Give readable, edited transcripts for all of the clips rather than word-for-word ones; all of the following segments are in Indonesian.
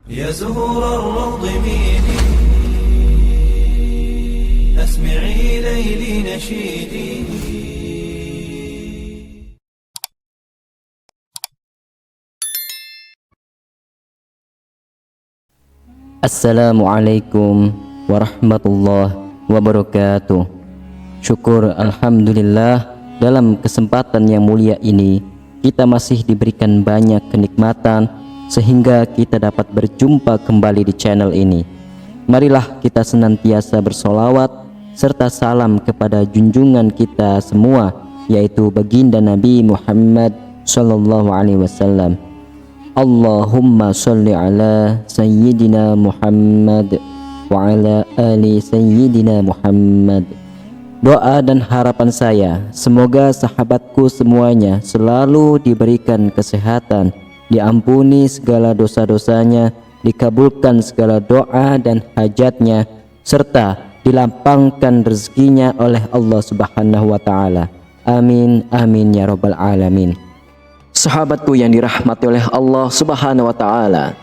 يا زهور الروض ميدي أسمعي ليلي نشيدي. Assalamualaikum warahmatullahi wabarakatuh. Syukur alhamdulillah, dalam kesempatan yang mulia ini kita masih diberikan banyak kenikmatan sehingga kita dapat berjumpa kembali di channel ini. Marilah kita senantiasa bersolawat serta salam kepada junjungan kita semua, yaitu baginda Nabi Muhammad sallallahu alaihi wasallam. Allahumma sholli ala sayyidina Muhammad wa ala ali sayyidina Muhammad. Doa dan harapan saya, semoga sahabatku semuanya selalu diberikan kesehatan, diampuni segala dosa-dosanya, dikabulkan segala doa dan hajatnya, serta dilapangkan rezekinya oleh Allah Subhanahu wa ta'ala. Amin, amin ya rabbal alamin. Sahabatku yang dirahmati oleh Allah Subhanahu wa ta'ala,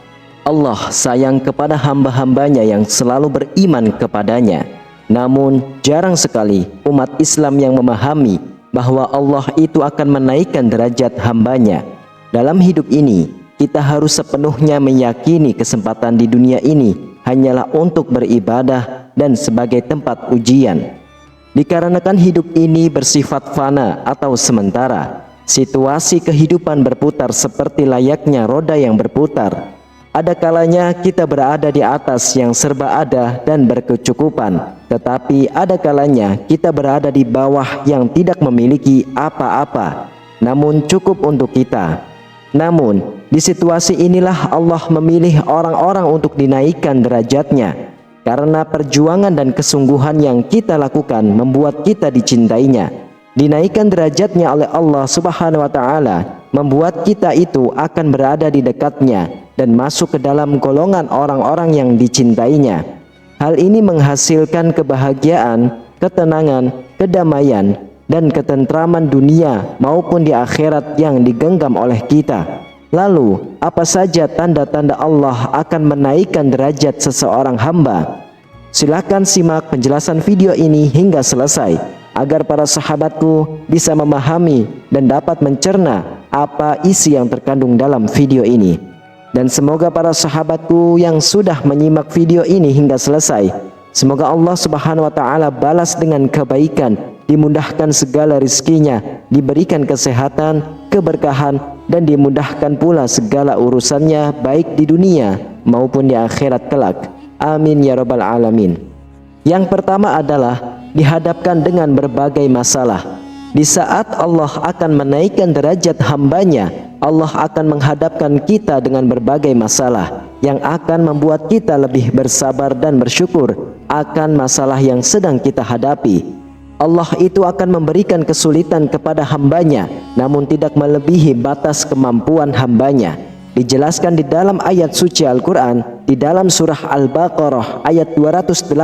Allah sayang kepada hamba-hambanya yang selalu beriman kepadanya. Namun jarang sekali umat Islam yang memahami bahwa Allah itu akan menaikkan derajat hambanya. Dalam hidup ini kita harus sepenuhnya meyakini kesempatan di dunia ini hanyalah untuk beribadah dan sebagai tempat ujian. Dikarenakan hidup ini bersifat fana atau sementara, situasi kehidupan berputar seperti layaknya roda yang berputar. Ada kalanya kita berada di atas yang serba ada dan berkecukupan, tetapi ada kalanya kita berada di bawah yang tidak memiliki apa-apa, namun cukup untuk kita. Namun di situasi inilah Allah memilih orang-orang untuk dinaikkan derajatnya, karena perjuangan dan kesungguhan yang kita lakukan membuat kita dicintainya. Dinaikkan derajatnya oleh Allah Subhanahu wa ta'ala membuat kita itu akan berada di dekatnya dan masuk ke dalam golongan orang-orang yang dicintainya. Hal ini menghasilkan kebahagiaan, ketenangan, kedamaian, dan ketentraman dunia maupun di akhirat yang digenggam oleh kita. Lalu, apa saja tanda-tanda Allah akan menaikkan derajat seseorang hamba? Silakan simak penjelasan video ini hingga selesai, agar para sahabatku bisa memahami dan dapat mencerna apa isi yang terkandung dalam video ini. Dan semoga para sahabatku yang sudah menyimak video ini hingga selesai, semoga Allah Subhanahu wa ta'ala balas dengan kebaikan, dimudahkan segala rizkinya, diberikan kesehatan, keberkahan, dan dimudahkan pula segala urusannya baik di dunia maupun di akhirat kelak. Amin ya rabbal alamin. Yang pertama adalah dihadapkan dengan berbagai masalah. Di saat Allah akan menaikkan derajat hambanya, Allah akan menghadapkan kita dengan berbagai masalah yang akan membuat kita lebih bersabar dan bersyukur akan masalah yang sedang kita hadapi. Allah itu akan memberikan kesulitan kepada hambanya, namun tidak melebihi batas kemampuan hambanya. Dijelaskan di dalam ayat suci Al-Quran, di dalam surah Al-Baqarah ayat 286,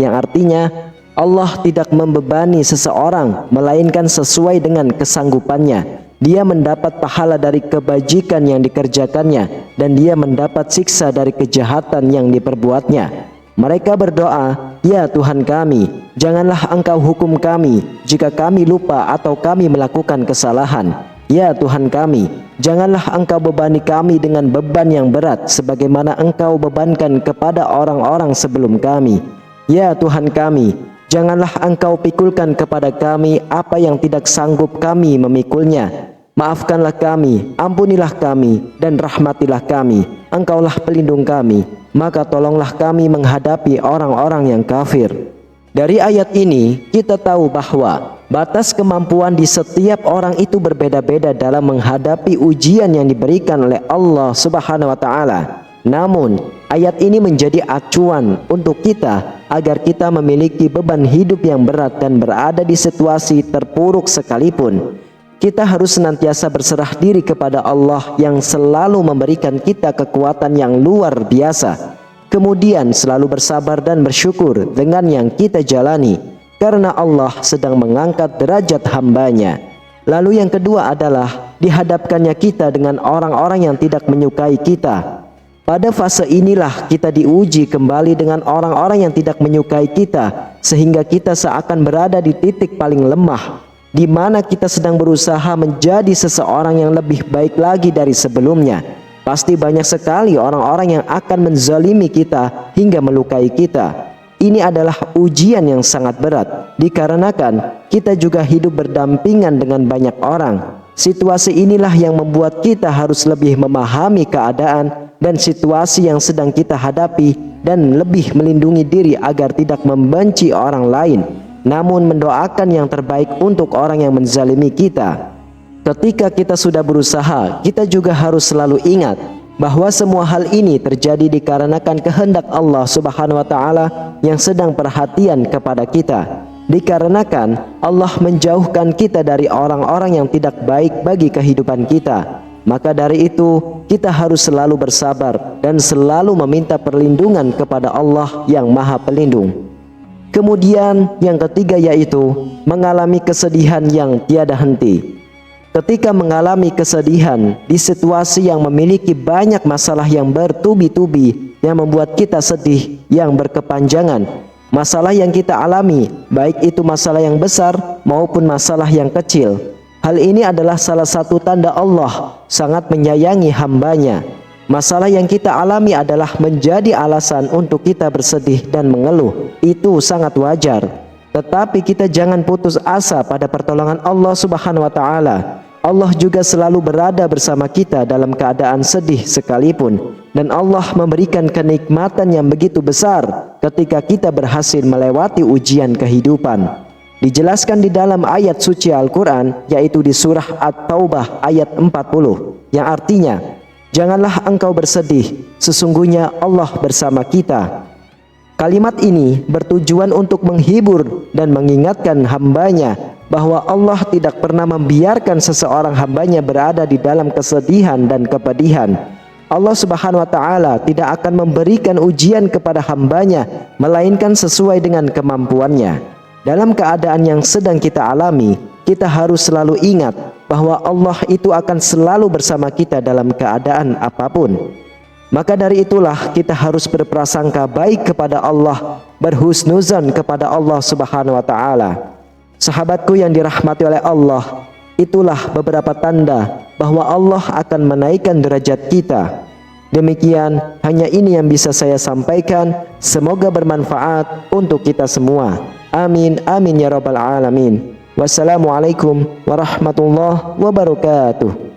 yang artinya Allah tidak membebani seseorang melainkan sesuai dengan kesanggupannya. Dia mendapat pahala dari kebajikan yang dikerjakannya, dan dia mendapat siksa dari kejahatan yang diperbuatnya. Mereka berdoa, "Ya Tuhan kami, janganlah Engkau hukum kami jika kami lupa atau kami melakukan kesalahan. Ya Tuhan kami, janganlah Engkau bebani kami dengan beban yang berat sebagaimana Engkau bebankan kepada orang-orang sebelum kami. Ya Tuhan kami, janganlah Engkau pikulkan kepada kami apa yang tidak sanggup kami memikulnya. Maafkanlah kami, ampunilah kami, dan rahmatilah kami. Engkaulah pelindung kami, maka tolonglah kami menghadapi orang-orang yang kafir." Dari ayat ini kita tahu bahwa batas kemampuan di setiap orang itu berbeda-beda dalam menghadapi ujian yang diberikan oleh Allah Subhanahu wa ta'ala. Namun ayat ini menjadi acuan untuk kita agar kita memiliki beban hidup yang berat dan berada di situasi terpuruk sekalipun. Kita harus senantiasa berserah diri kepada Allah yang selalu memberikan kita kekuatan yang luar biasa. Kemudian selalu bersabar dan bersyukur dengan yang kita jalani, karena Allah sedang mengangkat derajat hambanya. Lalu yang kedua adalah dihadapkannya kita dengan orang-orang yang tidak menyukai kita. Pada fase inilah kita diuji kembali dengan orang-orang yang tidak menyukai kita, sehingga kita seakan berada di titik paling lemah, di mana kita sedang berusaha menjadi seseorang yang lebih baik lagi dari sebelumnya. Pasti banyak sekali orang-orang yang akan menzalimi kita hingga melukai kita. Ini adalah ujian yang sangat berat, dikarenakan kita juga hidup berdampingan dengan banyak orang. Situasi inilah yang membuat kita harus lebih memahami keadaan dan situasi yang sedang kita hadapi, dan lebih melindungi diri agar tidak membenci orang lain, namun mendoakan yang terbaik untuk orang yang menzalimi kita. Ketika kita sudah berusaha, kita juga harus selalu ingat bahwa semua hal ini terjadi dikarenakan kehendak Allah Subhanahu wa Ta'ala yang sedang perhatian kepada kita. Dikarenakan Allah menjauhkan kita dari orang-orang yang tidak baik bagi kehidupan kita, maka dari itu kita harus selalu bersabar dan selalu meminta perlindungan kepada Allah yang Maha Pelindung. Kemudian yang ketiga yaitu mengalami kesedihan yang tiada henti. Ketika mengalami kesedihan di situasi yang memiliki banyak masalah yang bertubi-tubi yang membuat kita sedih yang berkepanjangan, masalah yang kita alami, baik itu masalah yang besar maupun masalah yang kecil, hal ini adalah salah satu tanda Allah sangat menyayangi hambanya. Masalah yang kita alami adalah menjadi alasan untuk kita bersedih dan mengeluh. Itu sangat wajar. Tetapi kita jangan putus asa pada pertolongan Allah Subhanahu wa Ta'ala. Allah juga selalu berada bersama kita dalam keadaan sedih sekalipun, dan Allah memberikan kenikmatan yang begitu besar ketika kita berhasil melewati ujian kehidupan. Dijelaskan di dalam ayat suci Al-Quran, yaitu di surah At-Taubah ayat 40, yang artinya, janganlah engkau bersedih, sesungguhnya Allah bersama kita. Kalimat ini bertujuan untuk menghibur dan mengingatkan hambanya bahwa Allah tidak pernah membiarkan seseorang hambanya berada di dalam kesedihan dan kepedihan. Allah Subhanahu wa Ta'ala tidak akan memberikan ujian kepada hambanya melainkan sesuai dengan kemampuannya. Dalam keadaan yang sedang kita alami, kita harus selalu ingat bahwa Allah itu akan selalu bersama kita dalam keadaan apapun. Maka dari itulah kita harus berprasangka baik kepada Allah, berhusnuzan kepada Allah Subhanahu wa Ta'ala. Sahabatku yang dirahmati oleh Allah, itulah beberapa tanda bahwa Allah akan menaikkan derajat kita. Demikian, hanya ini yang bisa saya sampaikan. Semoga bermanfaat untuk kita semua. Amin, amin ya rabbal alamin. Wassalamualaikum warahmatullahi wabarakatuh.